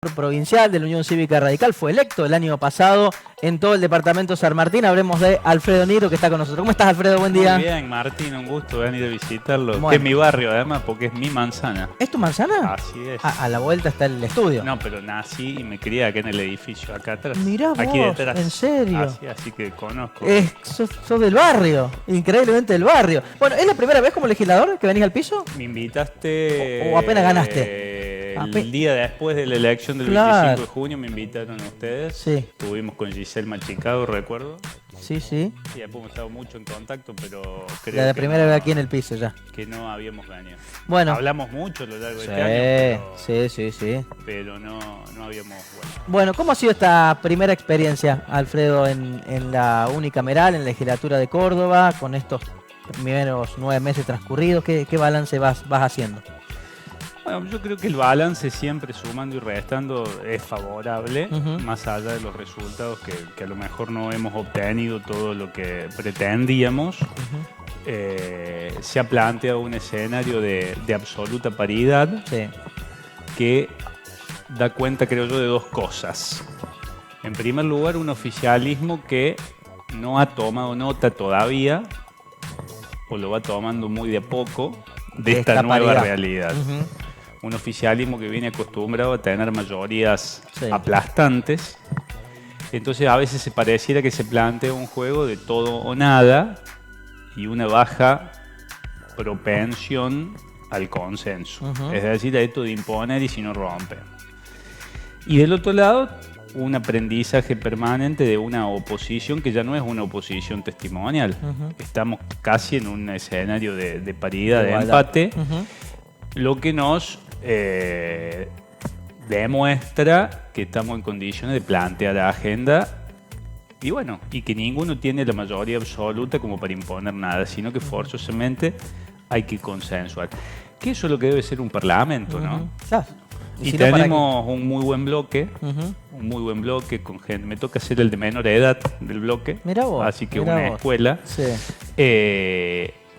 Provincial de la Unión Cívica Radical, fue electo el año pasado en todo el departamento San Martín. Hablemos de Alfredo Nigro, que está con nosotros. ¿Cómo estás, Alfredo? Buen día. Muy bien, Martín, un gusto venir a visitarlo. Bueno. Que es mi barrio, además, porque es mi manzana. ¿Es tu manzana? Así es. A la vuelta está el estudio. No, pero nací y me crié acá en el edificio, acá atrás. Mirá vos, aquí detrás. ¿en serio? Así que conozco. Sos del barrio, increíblemente del barrio. Bueno, ¿es la primera vez como legislador que venís al piso? Me invitaste... ¿O apenas ganaste? El día después de la elección del 25 de junio me invitaron a ustedes. Sí. Estuvimos con Giselle Machicado, recuerdo. Sí, sí. Y hemos estado mucho en contacto, pero creo La que primera vez aquí en el piso ya. que no habíamos venido. Bueno. Hablamos mucho a lo largo de este año, Sí. pero no habíamos... Bueno, ¿cómo ha sido esta primera experiencia, Alfredo, en la unicameral, en la legislatura de Córdoba, con estos primeros 9 meses transcurridos? ¿Qué balance vas haciendo? Bueno, yo creo que el balance siempre sumando y restando es favorable, más allá de los resultados que a lo mejor no hemos obtenido todo lo que pretendíamos. Se ha planteado un escenario de absoluta paridad que da cuenta, creo yo, de dos cosas. En primer lugar, un oficialismo que no ha tomado nota todavía, o lo va tomando muy de a poco, de esta nueva realidad. Un oficialismo que viene acostumbrado a tener mayorías aplastantes. Entonces a veces se pareciera que se plantea un juego de todo o nada y una baja propensión al consenso. Es decir, a esto de imponer y si no rompen. Y del otro lado, un aprendizaje permanente de una oposición que ya no es una oposición testimonial. Estamos casi en un escenario de paridad, de empate, lo que nos demuestra que estamos en condiciones de plantear la agenda y que ninguno tiene la mayoría absoluta como para imponer nada, sino que forzosamente hay que consensuar. Que eso es lo que debe ser un parlamento, ¿no? Y si tenemos un muy buen bloque, con gente. Me toca ser el de menor edad del bloque, así que una escuela.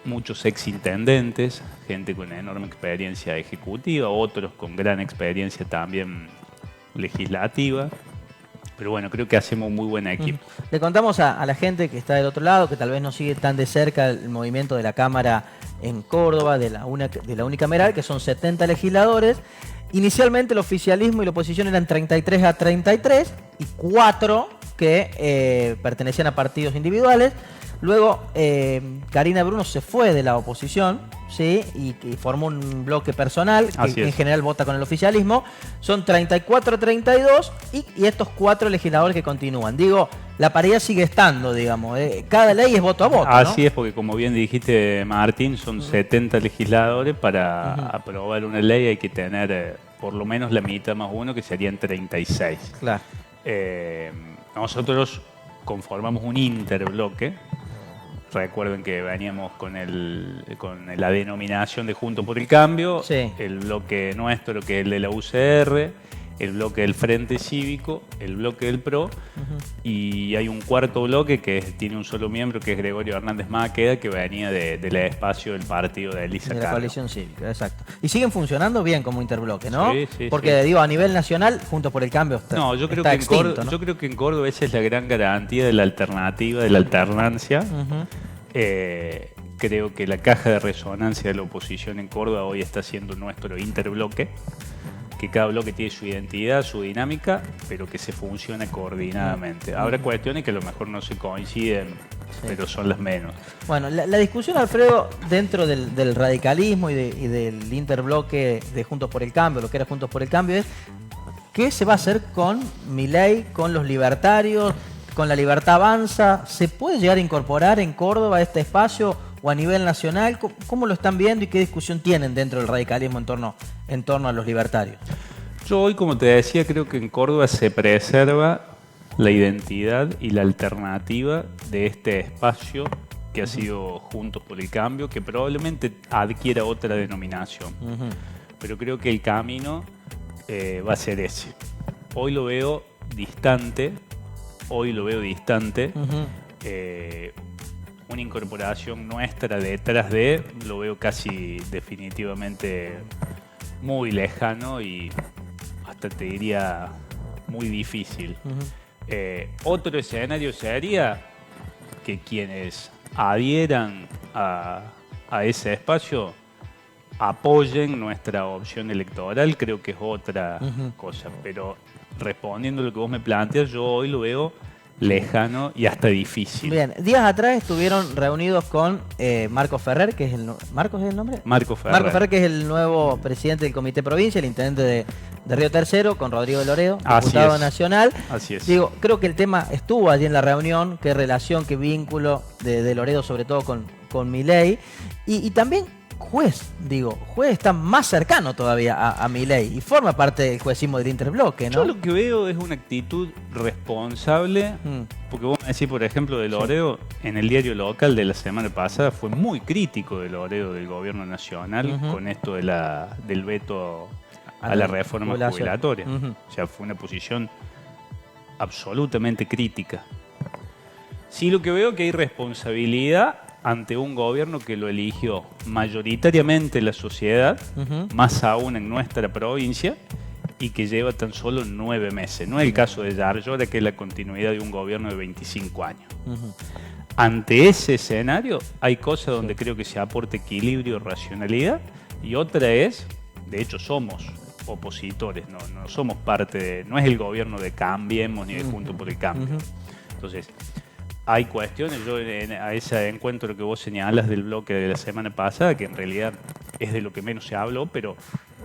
Muchos exintendentes, gente con enorme experiencia ejecutiva, otros con gran experiencia también legislativa. Pero bueno, creo que hacemos un muy buen equipo. Le contamos a la gente que está del otro lado, que tal vez no sigue tan de cerca el movimiento de la Cámara en Córdoba, de la unicameral, que son 70 legisladores. Inicialmente el oficialismo y la oposición eran 33 a 33 y 4 que pertenecían a partidos individuales. Luego Karina Bruno se fue de la oposición, ¿sí? y formó un bloque personal que en general vota con el oficialismo. Son 34-32 y estos 4 legisladores que continúan. Digo, la paridad sigue estando, digamos. Cada ley es voto a voto, Así ¿no? es, porque como bien dijiste, Martín, son 70 legisladores para aprobar una ley. Hay que tener por lo menos la mitad más uno, que serían 36. Claro. Nosotros conformamos un interbloque. Recuerden que veníamos con la denominación de Juntos por el Cambio, el bloque nuestro, que es el de la UCR, el bloque del Frente Cívico, el bloque del PRO, y hay un cuarto bloque que tiene un solo miembro, que es Gregorio Hernández Maqueda, que venía del espacio del partido de Elisa Cargo. De la coalición cívica, exacto. Y siguen funcionando bien como interbloque, ¿no? Sí. Porque digo, a nivel nacional, Juntos por el Cambio está yo creo está que extinto, ¿no? Yo creo que en Córdoba esa es la gran garantía de la alternativa, de la alternancia. Creo que la caja de resonancia de la oposición en Córdoba hoy está siendo nuestro interbloque, que cada bloque tiene su identidad, su dinámica, pero que se funciona coordinadamente. Habrá cuestiones que a lo mejor no se coinciden, pero son las menos. Bueno, la discusión, Alfredo, dentro del radicalismo y del interbloque de Juntos por el Cambio, lo que era Juntos por el Cambio, es ¿qué se va a hacer con Milei, con los libertarios, con la Libertad Avanza? ¿Se puede llegar a incorporar en Córdoba a este espacio o a nivel nacional? ¿Cómo lo están viendo y qué discusión tienen dentro del radicalismo en torno a los libertarios? Yo hoy, como te decía, creo que en Córdoba se preserva la identidad y la alternativa de este espacio que ha sido Juntos por el Cambio, que probablemente adquiera otra denominación. Pero creo que el camino va a ser ese. Hoy lo veo distante. Una incorporación nuestra detrás lo veo casi definitivamente muy lejano y hasta te diría muy difícil. Otro escenario sería que quienes adhieran a ese espacio apoyen nuestra opción electoral, creo que es otra cosa. Pero respondiendo a lo que vos me planteas, yo hoy lo veo lejano y hasta difícil. Bien, días atrás estuvieron reunidos con Marco Ferrer, que es ¿Marcos es el nombre? Marco Ferrer. Marco Ferrer, que es el nuevo presidente del Comité Provincia, el intendente de Río Tercero, con Rodrigo Loredo, diputado nacional. Así es. Digo, creo que el tema estuvo allí en la reunión, qué relación, qué vínculo de Loredo, sobre todo con Milei. Y también Juez está más cercano todavía a Milei y forma parte del juecismo del interbloque, ¿no? Yo lo que veo es una actitud responsable, porque vos me decís, por ejemplo, de Loredo, en el diario local de la semana pasada fue muy crítico de Loredo del gobierno nacional con esto del veto a la reforma jubilatoria. O sea, fue una posición absolutamente crítica. Sí, lo que veo es que hay responsabilidad ante un gobierno que lo eligió mayoritariamente la sociedad, más aún en nuestra provincia, y que lleva tan solo 9 meses. No es el caso de Yarlora, que es la continuidad de un gobierno de 25 años. Ante ese escenario hay cosas donde creo que se aporta equilibrio, racionalidad, y otra es, de hecho somos opositores, no somos parte no es el gobierno de Cambiemos ni de Juntos por el Cambio. Entonces, hay cuestiones, yo a ese encuentro que vos señalas del bloque de la semana pasada, que en realidad es de lo que menos se habló, pero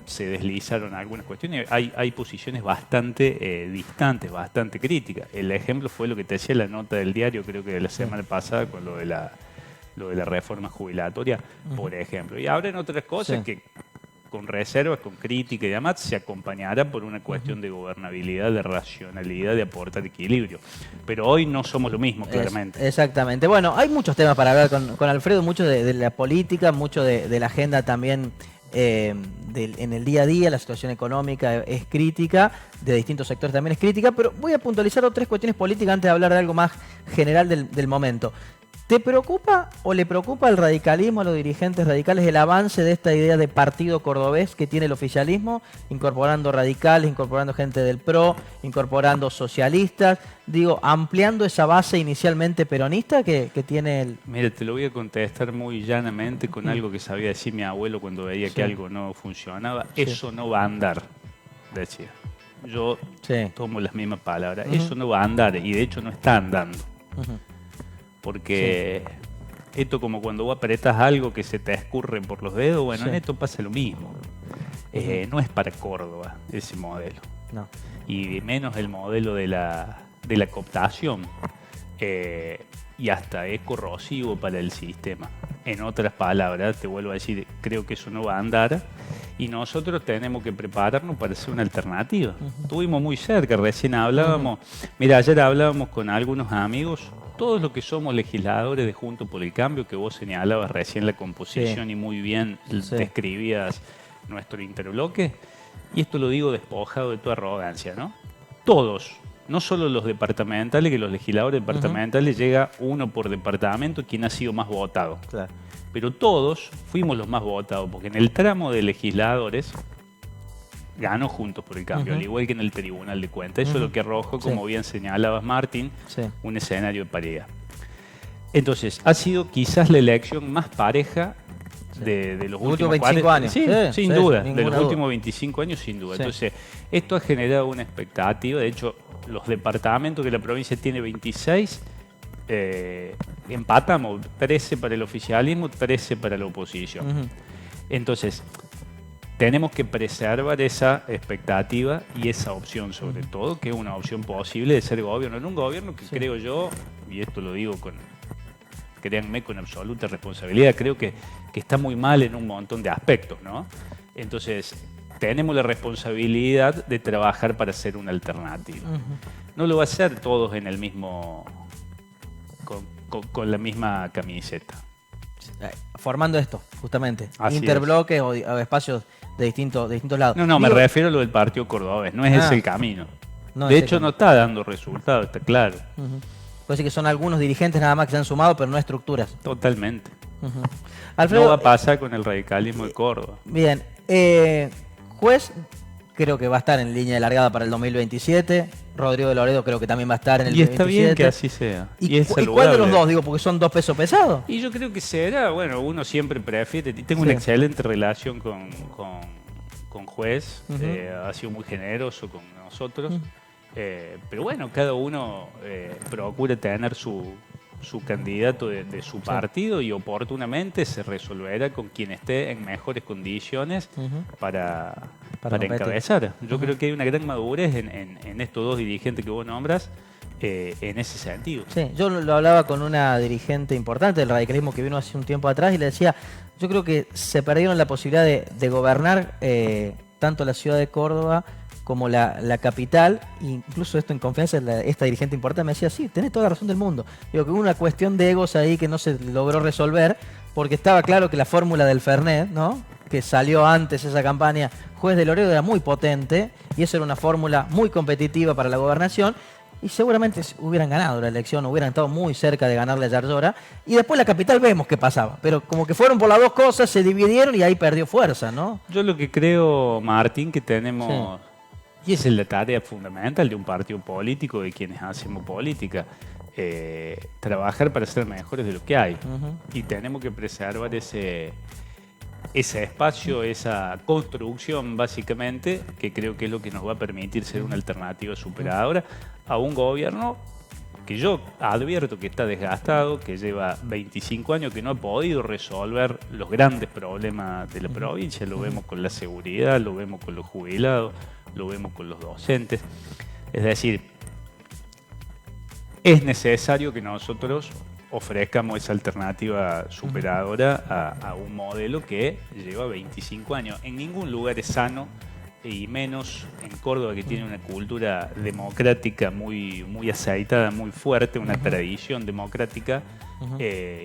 se deslizaron algunas cuestiones, hay posiciones bastante distantes, bastante críticas. El ejemplo fue lo que te decía la nota del diario, creo que de la semana pasada, con lo de la reforma jubilatoria, por ejemplo. Y habrán otras cosas que con reservas, con crítica y demás, se acompañará por una cuestión de gobernabilidad, de racionalidad, de aportar equilibrio. Pero hoy no somos lo mismo, claramente. Exactamente. Bueno, hay muchos temas para hablar con Alfredo, mucho de la política, mucho de la agenda también en el día a día. La situación económica es crítica, de distintos sectores también es crítica, pero voy a puntualizar 3 cuestiones políticas antes de hablar de algo más general del momento. ¿Te preocupa o le preocupa al radicalismo, a los dirigentes radicales, el avance de esta idea de partido cordobés que tiene el oficialismo, incorporando radicales, incorporando gente del PRO, incorporando socialistas, ampliando esa base inicialmente peronista que tiene el... Mira, te lo voy a contestar muy llanamente con algo que sabía decir mi abuelo cuando veía que algo no funcionaba. Eso no va a andar, decía. Yo tomo las mismas palabras. Eso no va a andar y de hecho no está andando. Porque esto, como cuando vos apretas algo que se te escurre por los dedos, bueno, en esto pasa lo mismo. No es para Córdoba ese modelo. No. Y menos el modelo de la cooptación. Y hasta es corrosivo para el sistema. En otras palabras, te vuelvo a decir, creo que eso no va a andar. Y nosotros tenemos que prepararnos para hacer una alternativa. Estuvimos muy cerca, recién hablábamos. Mira, ayer hablábamos con algunos amigos. Todos los que somos legisladores de Juntos por el Cambio, que vos señalabas recién la composición y muy bien describías nuestro interbloque, y esto lo digo despojado de toda arrogancia, ¿no? Todos, no solo los departamentales, que los legisladores departamentales llega uno por departamento quien ha sido más votado. Claro. Pero todos fuimos los más votados, porque en el tramo de legisladores ganó Juntos por el Cambio, al igual que en el Tribunal de Cuentas. Eso es lo que arrojó, como bien señalabas, Martín, un escenario de paridad. Entonces, ha sido quizás la elección más pareja de los últimos 25 años. Sí, sin duda. De los últimos 25 años, sin duda. Entonces, esto ha generado una expectativa. De hecho, los departamentos que la provincia tiene 26, empatamos 13 para el oficialismo, 13 para la oposición. Entonces, tenemos que preservar esa expectativa y esa opción, sobre todo, que es una opción posible de ser gobierno. En un gobierno que creo yo, y esto lo digo créanme, con absoluta responsabilidad, creo que está muy mal en un montón de aspectos, ¿no? Entonces, tenemos la responsabilidad de trabajar para hacer una alternativa. No lo va a hacer todos en el mismo, con la misma camiseta. Formando esto, justamente. Interbloques o espacios de distintos lados. No, me refiero a lo del partido cordobés. No es ese el camino. De hecho, no está dando resultados, está claro. Puede ser que son algunos dirigentes nada más que se han sumado, pero no estructuras. Totalmente. Alfredo, no va a pasar con el radicalismo de Córdoba. Bien. Juez creo que va a estar en línea de largada para el 2027. Rodrigo de Loredo creo que también va a estar en el 2027. Y está bien que así sea. ¿Y cuál de los dos? Digo, porque son dos pesos pesados. Y yo creo que será, bueno, uno siempre prefiere. Tengo una excelente relación con Juez. Ha sido muy generoso con nosotros. Pero bueno, cada uno procura tener su candidato de su partido y oportunamente se resolverá con quien esté en mejores condiciones para encabezar. Yo creo que hay una gran madurez en estos dos dirigentes que vos nombras en ese sentido. Sí, yo lo hablaba con una dirigente importante del radicalismo que vino hace un tiempo atrás y le decía, yo creo que se perdieron la posibilidad de gobernar tanto la ciudad de Córdoba como la capital, incluso esto en confianza, esta dirigente importante me decía, sí, tenés toda la razón del mundo. Digo que hubo una cuestión de egos ahí que no se logró resolver, porque estaba claro que la fórmula del Fernet, ¿no?, que salió antes esa campaña, Juez de Loredo, era muy potente, y eso era una fórmula muy competitiva para la gobernación, y seguramente hubieran ganado la elección, hubieran estado muy cerca de ganarle a Yarlora, y después la capital vemos qué pasaba, pero como que fueron por las dos cosas, se dividieron y ahí perdió fuerza, ¿no? Yo lo que creo, Martín, que tenemos... Sí. Y esa es la tarea fundamental de un partido político, de quienes hacemos política. Trabajar para ser mejores de lo que hay. Y tenemos que preservar ese espacio, esa construcción, básicamente, que creo que es lo que nos va a permitir ser una alternativa superadora a un gobierno que yo advierto que está desgastado, que lleva 25 años, que no ha podido resolver los grandes problemas de la provincia. Lo vemos con la seguridad, lo vemos con los jubilados, lo vemos con los docentes. Es decir, es necesario que nosotros ofrezcamos esa alternativa superadora a un modelo que lleva 25 años. En ningún lugar es sano, y menos en Córdoba, que tiene una cultura democrática muy aceitada, muy fuerte, una tradición democrática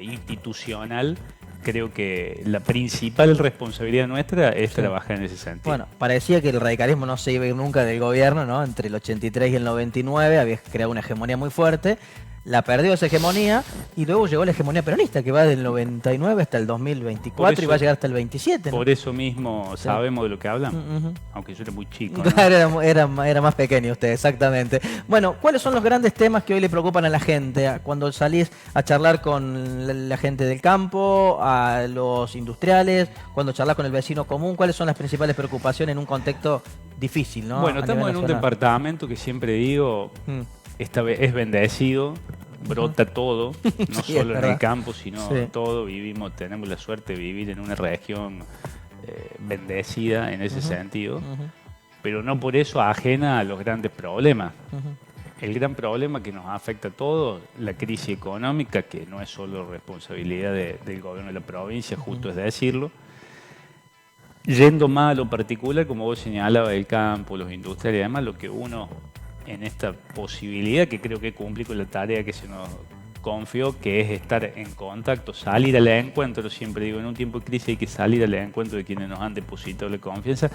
institucional. Creo que la principal responsabilidad nuestra es trabajar en ese sentido. Bueno, parecía que el radicalismo no se iba a ir nunca del gobierno, ¿no? Entre el 83 y el 99 había creado una hegemonía muy fuerte, la perdió esa hegemonía y luego llegó la hegemonía peronista, que va del 99 hasta el 2024 eso, y va a llegar hasta el 27, ¿no? Por eso mismo sabemos de lo que hablamos, aunque yo era muy chico, ¿no? Claro, era más pequeño usted, exactamente. Bueno, ¿cuáles son los grandes temas que hoy le preocupan a la gente? Cuando salís a charlar con la gente del campo, a los industriales, cuando charlás con el vecino común, ¿cuáles son las principales preocupaciones en un contexto difícil, ¿no? Bueno, estamos en un departamento que siempre digo, esta vez es bendecido, brota todo, no sí, solo en el campo, sino todo. Tenemos la suerte de vivir en una región bendecida en ese sentido, pero no por eso ajena a los grandes problemas. El gran problema que nos afecta a todos, la crisis económica, que no es solo responsabilidad del gobierno de la provincia, justo es decirlo. Yendo más a lo particular, como vos señalabas, el campo, los industriales y demás, lo que uno en esta posibilidad, que creo que cumplí con la tarea que se nos confió, que es estar en contacto, salir al encuentro. Siempre digo, en un tiempo de crisis hay que salir al encuentro de quienes nos han depositado la confianza,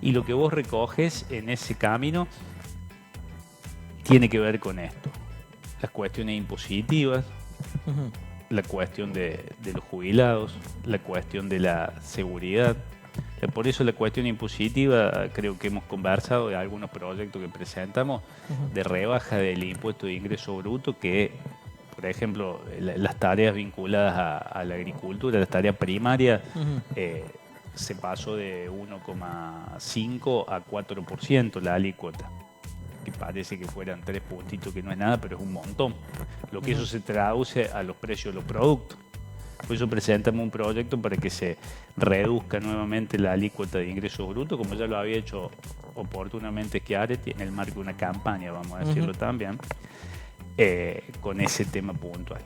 y lo que vos recoges en ese camino tiene que ver con esto: las cuestiones impositivas, la cuestión de los jubilados, la cuestión de la seguridad. Por eso la cuestión impositiva, creo que hemos conversado de algunos proyectos que presentamos de rebaja del impuesto de ingreso bruto, que, por ejemplo, las tareas vinculadas a la agricultura, las tareas primarias, se pasó de 1,5 a 4% la alícuota, que parece que fueran 3 puntitos, que no es nada, pero es un montón. Lo que eso se traduce a los precios de los productos. Por eso presentamos un proyecto para que se reduzca nuevamente la alícuota de ingresos brutos, como ya lo había hecho oportunamente Schiaretti en el marco de una campaña, vamos a decirlo también, con ese tema puntual.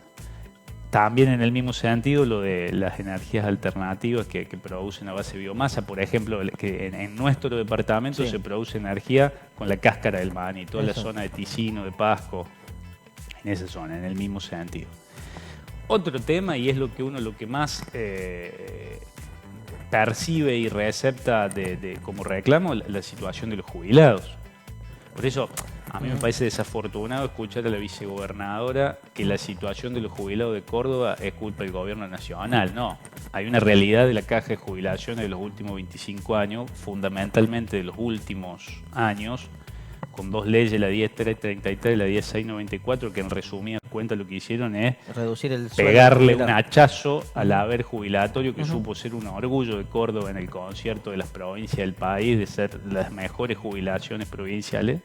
También en el mismo sentido lo de las energías alternativas que producen a base de biomasa. Por ejemplo, que en nuestro departamento se produce energía con la cáscara del maní, toda la zona de Ticino, de Pasco, en esa zona, en el mismo sentido. Otro tema, y es lo que más percibe y recepta como reclamo, la situación de los jubilados. Por eso a mí me parece desafortunado escuchar a la vicegobernadora que la situación de los jubilados de Córdoba es culpa del gobierno nacional. No, hay una realidad de la caja de jubilaciones de los últimos 25 años, fundamentalmente de los últimos años, con dos leyes, la 10.333 y la 10.694, que en resumida cuenta lo que hicieron es reducir el pegarle un hachazo al haber jubilatorio que supo ser un orgullo de Córdoba en el concierto de las provincias del país, de ser las mejores jubilaciones provinciales.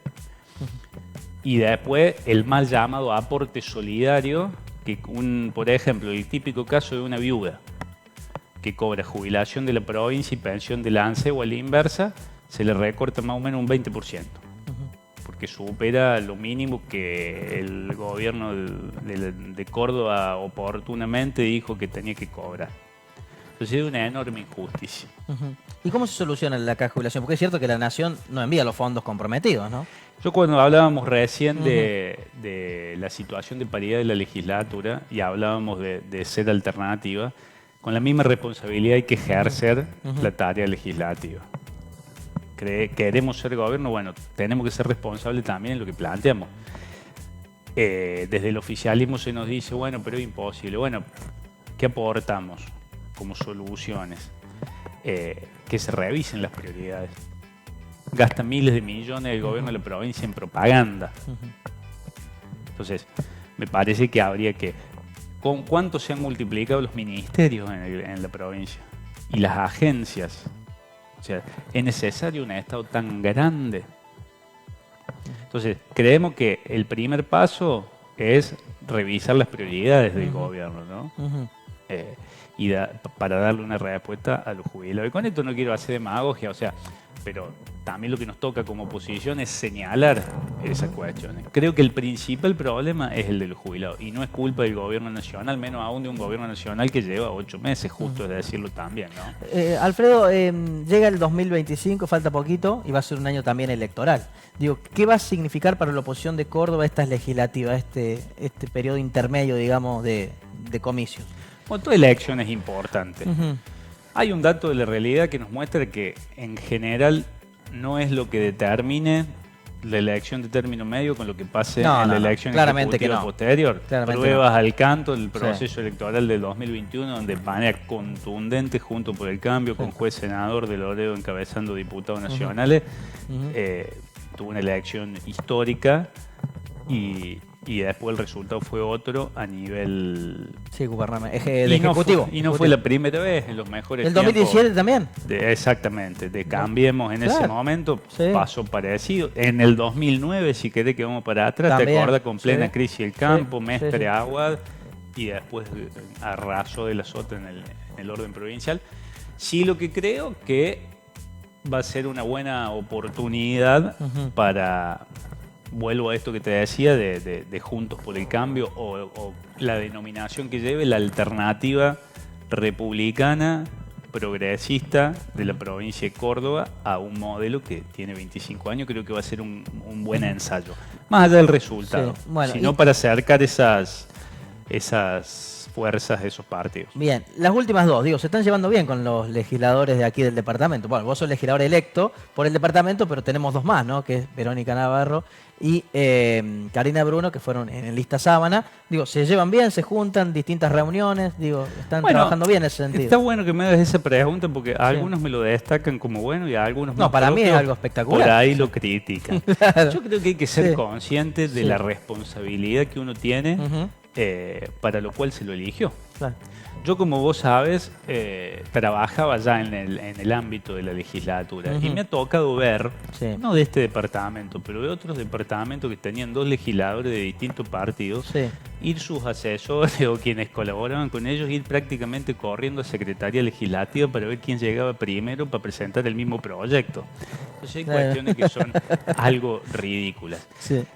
Y después el mal llamado aporte solidario, que por ejemplo, el típico caso de una viuda que cobra jubilación de la provincia y pensión de la ANSE o a la inversa, se le recorta más o menos un 20%. Que supera lo mínimo que el gobierno de Córdoba oportunamente dijo que tenía que cobrar. Entonces es una enorme injusticia. ¿Y cómo se soluciona la caja de jubilación? Porque es cierto que la Nación no envía los fondos comprometidos, ¿no? Yo cuando hablábamos recién de la situación de paridad de la legislatura y hablábamos de ser alternativa, con la misma responsabilidad hay que ejercer la tarea legislativa. Queremos ser gobierno, bueno, tenemos que ser responsables también en lo que planteamos. Desde el oficialismo se nos dice, bueno, pero es imposible. Bueno, ¿qué aportamos como soluciones? Que se revisen las prioridades. Gasta miles de millones el gobierno de la provincia en propaganda. Entonces, me parece que habría que... ¿Con cuánto se han multiplicado los ministerios en la provincia? Y las agencias. O sea, es necesario un Estado tan grande. Entonces, creemos que el primer paso es revisar las prioridades del gobierno, ¿no? Y para darle una respuesta a los jubilados. Y con esto no quiero hacer demagogia, o sea, pero también lo que nos toca como oposición es señalar esas cuestiones. Creo que el principal problema es el de los jubilados y no es culpa del gobierno nacional, menos aún de un gobierno nacional que lleva 8 meses, justo es decirlo también, ¿no? Alfredo, llega el 2025, falta poquito y va a ser un año también electoral. Digo, ¿qué va a significar para la oposición de Córdoba estas legislativas, este periodo intermedio, digamos, de comicios? Bueno, toda elección es importante. Hay un dato de la realidad que nos muestra que en general no es lo que determine la elección de término medio con lo que pase en la elección ejecutiva posterior. Pruebas al canto del proceso electoral del 2021, donde de manera contundente, junto por el cambio, con juez senador de Loredo encabezando diputados nacionales, tuvo una elección histórica y después el resultado fue otro a nivel ejecutivo. Y no fue la primera vez en los mejores ¿El 2017 también? Exactamente, de Cambiemos en ese momento, pasó parecido. En el 2009, si querés que vamos para atrás, también, te acuerdas, con plena crisis del campo, Mestre Aguad, y después arrasó de la sota en el orden provincial. Sí, lo que creo que va a ser una buena oportunidad para... Vuelvo a esto que te decía de Juntos por el Cambio o la denominación que lleve la alternativa republicana progresista de la provincia de Córdoba a un modelo que tiene 25 años. Creo que va a ser un buen ensayo. Más allá del resultado, sino para acercar esas fuerzas de esos partidos. Bien, las últimas dos, se están llevando bien con los legisladores de aquí del departamento. Bueno, vos sos legislador electo por el departamento, pero tenemos dos más, ¿no? Que es Verónica Navarro y Karina Bruno, que fueron en lista Sábana. Se llevan bien, se juntan, distintas reuniones, están trabajando bien en ese sentido. Está bueno que me hagas esa pregunta porque algunos me lo destacan como bueno y algunos no, para mí es algo espectacular. Por ahí lo critican. Claro. Yo creo que hay que ser conscientes de la responsabilidad que uno tiene para lo cual se lo eligió. Claro. Yo, como vos sabes, trabajaba ya en el ámbito de la legislatura y me ha tocado ver, no de este departamento, pero de otros departamentos que tenían dos legisladores de distintos partidos, ir sus asesores o quienes colaboraban con ellos, ir prácticamente corriendo a Secretaría Legislativa para ver quién llegaba primero para presentar el mismo proyecto. Entonces hay cuestiones que son algo ridículas.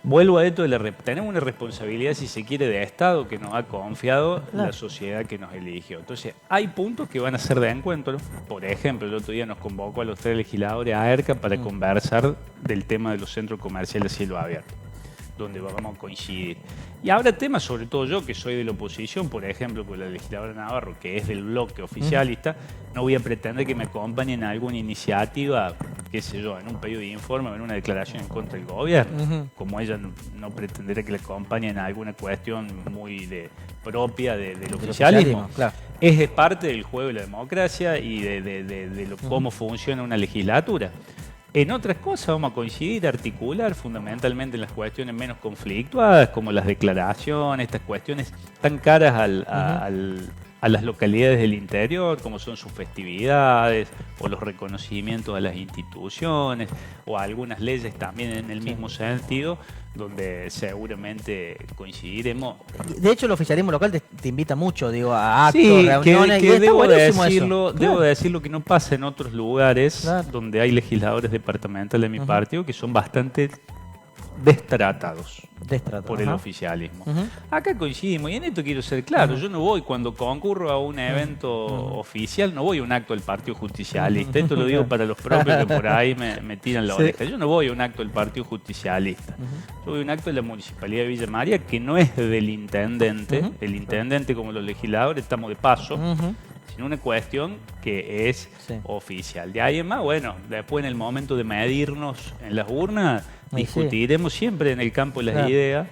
Vuelvo a esto, tenemos una responsabilidad, si se quiere, de Estado que nos ha confiado la sociedad que nos eligió. Entonces, hay puntos que van a ser de encuentro. Por ejemplo, el otro día nos convocó a los 3 legisladores a ERCA para conversar del tema de los centros comerciales a cielo abierto, donde vamos a coincidir. Y habrá temas, sobre todo yo, que soy de la oposición, por ejemplo, con la legisladora Navarro, que es del bloque oficialista, no voy a pretender que me acompañen en alguna iniciativa qué sé yo, en un pedido de informe o en una declaración en contra del gobierno, como ella no pretenderá que le acompañe en alguna cuestión muy propia del oficialismo. Claro. Es parte del juego de la democracia y de cómo funciona una legislatura. En otras cosas vamos a coincidir, articular fundamentalmente en las cuestiones menos conflictuadas, como las declaraciones, estas cuestiones tan caras a las localidades del interior, como son sus festividades, o los reconocimientos a las instituciones, o algunas leyes también en el mismo sentido, donde seguramente coincidiremos. De hecho, el oficialismo local te invita mucho, digo, a actos, Sí, reuniones, que y está buenísimo debo eso. decirlo que no pasa en otros lugares donde hay legisladores departamentales de mi partido que son bastante destratados por el oficialismo. Acá coincidimos, y en esto quiero ser claro, yo no voy, cuando concurro a un evento oficial, no voy a un acto del Partido Justicialista. Esto lo digo para los propios que por ahí me tiran la oreja. Yo no voy a un acto del Partido Justicialista. Yo voy a un acto de la Municipalidad de Villa María, que no es del intendente. El intendente, como los legisladores, estamos de paso. Sino una cuestión que es oficial. De ahí en más, bueno, después en el momento de medirnos en las urnas, discutiremos siempre en el campo de las ideas.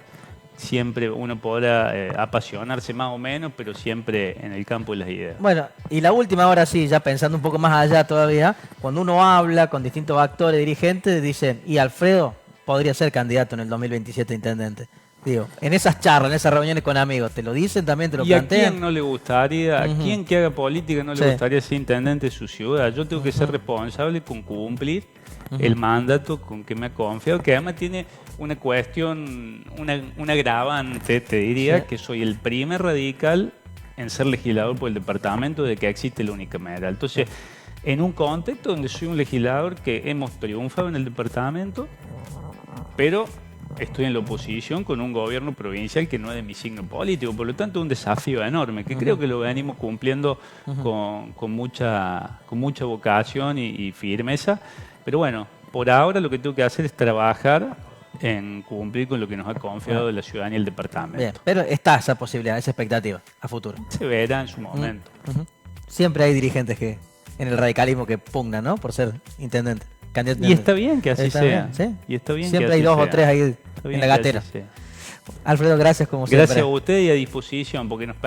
Siempre uno podrá apasionarse más o menos, pero siempre en el campo de las ideas. Bueno, y la última, ahora sí, ya pensando un poco más allá todavía, cuando uno habla con distintos actores, dirigentes, dicen, y Alfredo podría ser candidato en el 2027 a intendente. Digo, en esas charlas, en esas reuniones con amigos, ¿te lo dicen también, te lo plantean? ¿Y a quién no le gustaría, a quién que haga política no le gustaría ser intendente de su ciudad? Yo tengo que ser responsable con cumplir el mandato con que me ha confiado, que además tiene una cuestión, un agravante, te diría, que soy el primer radical en ser legislador por el departamento de que existe la unicameral. Entonces, en un contexto donde soy un legislador que hemos triunfado en el departamento, pero estoy en la oposición con un gobierno provincial que no es de mi signo político, por lo tanto un desafío enorme, que creo que lo venimos cumpliendo con mucha vocación y firmeza, pero bueno, por ahora lo que tengo que hacer es trabajar en cumplir con lo que nos ha confiado la ciudadanía y el departamento. Bien, pero está esa posibilidad, esa expectativa a futuro. Se verá en su momento. Siempre hay dirigentes que en el radicalismo que pugnan, ¿no? Por ser intendente. Y está bien que así sea. ¿Sí? Y está bien siempre que hay así dos sea. o tres ahí en la gatera. Alfredo, gracias como siempre. Gracias a usted y a disposición, porque nos